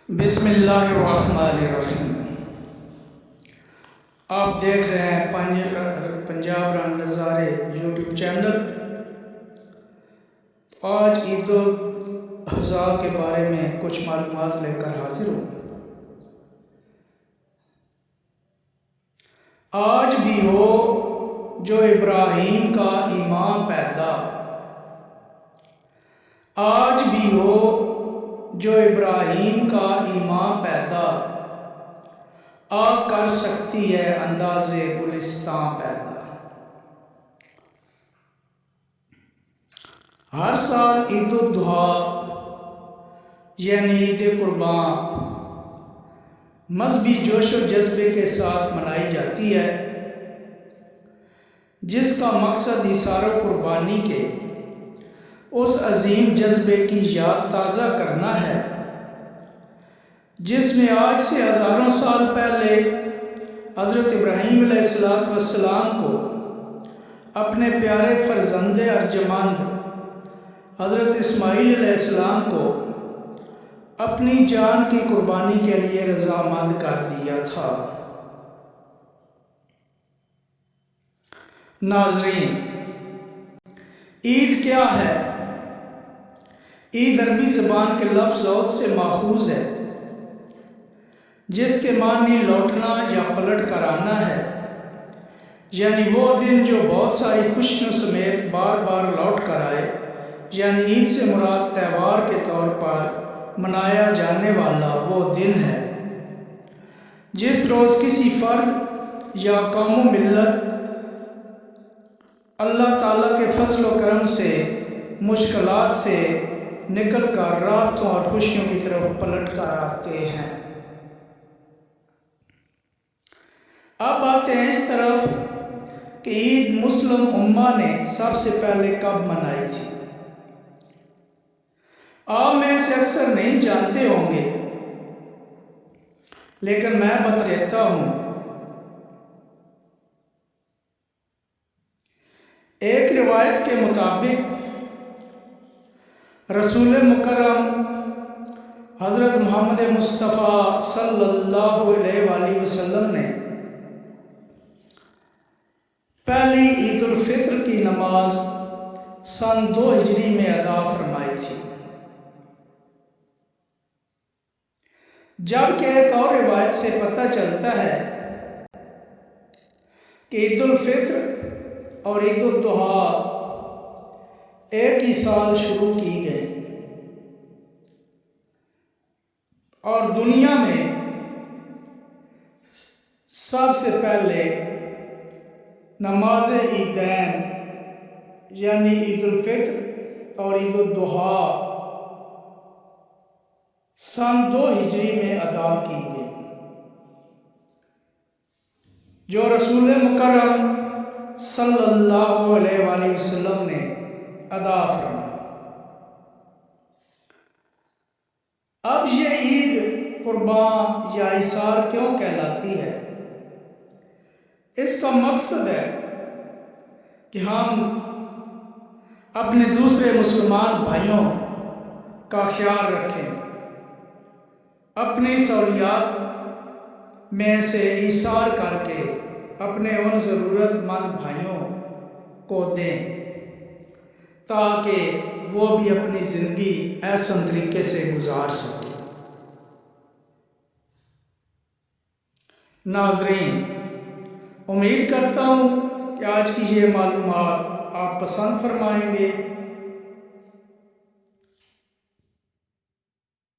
بسم اللہ الرحمن الرحیم۔ آپ دیکھ رہے ہیں پنجاب رنگ نظارے یوٹیوب چینل۔ آج عید الاضحیٰ کے بارے میں کچھ معلومات لے کر حاضر ہوں۔ آج بھی ہو جو ابراہیم کا ایمان پیدا، آج بھی ہو جو ابراہیم کا ایمان پیدا، آ کر سکتی ہے انداز گلستان پیدا۔ ہر سال عید الاضحیٰ یعنی عید قربان مذہبی جوش و جذبے کے ساتھ منائی جاتی ہے، جس کا مقصد ایثار و قربانی کے اس عظیم جذبے کی یاد تازہ کرنا ہے جس میں آج سے ہزاروں سال پہلے حضرت ابراہیم علیہ السلام کو اپنے پیارے فرزند ارجمند حضرت اسماعیل علیہ السلام کو اپنی جان کی قربانی کے لیے رضامند کر دیا تھا۔ ناظرین، عید کیا ہے؟ عید عربی زبان کے لفظ عود سے ماخوذ ہے، جس کے معنی لوٹنا یا پلٹ کر آنا ہے، یعنی وہ دن جو بہت ساری خوشیوں سمیت بار بار لوٹ کر آئے، یعنی عید سے مراد تہوار کے طور پر منایا جانے والا وہ دن ہے جس روز کسی فرد یا قوم و ملت اللہ تعالیٰ کے فضل و کرم سے مشکلات سے نکل کر راحتوں اور خوشیوں کی طرف پلٹ کر آتے ہیں۔ اب آتے ہیں اس طرف کہ عید مسلم امہ نے سب سے پہلے کب منائی تھی۔ آپ میں سے اکثر نہیں جانتے ہوں گے، لیکن میں بتا دیتا ہوں۔ ایک روایت کے مطابق رسول مکرم حضرت محمد مصطفیٰ صلی اللہ علیہ وآلہ وسلم نے پہلی عید الفطر کی نماز سن 2 ہجری میں ادا فرمائی تھی، جبکہ ایک اور روایت سے پتہ چلتا ہے کہ عید الفطر اور عید الاضحیٰ ایک ہی سال شروع کی گئی اور دنیا میں سب سے پہلے نماز عیدین یعنی عید الفطر اور عید الاضحیٰ سن 2 ہجری میں ادا کی گئی، جو رسول مکرم صلی اللہ علیہ وآلہ وسلم نے ادا فرمائی۔ اب یہ عید قربان یا ایثار کیوں کہلاتی ہے؟ اس کا مقصد ہے کہ ہم اپنے دوسرے مسلمان بھائیوں کا خیال رکھیں، اپنی سہولیات میں سے ایثار کر کے اپنے ان ضرورت مند بھائیوں کو دیں تاکہ وہ بھی اپنی زندگی احسن طریقے سے گزار سکیں۔ ناظرین، امید کرتا ہوں کہ آج کی یہ معلومات آپ پسند فرمائیں گے۔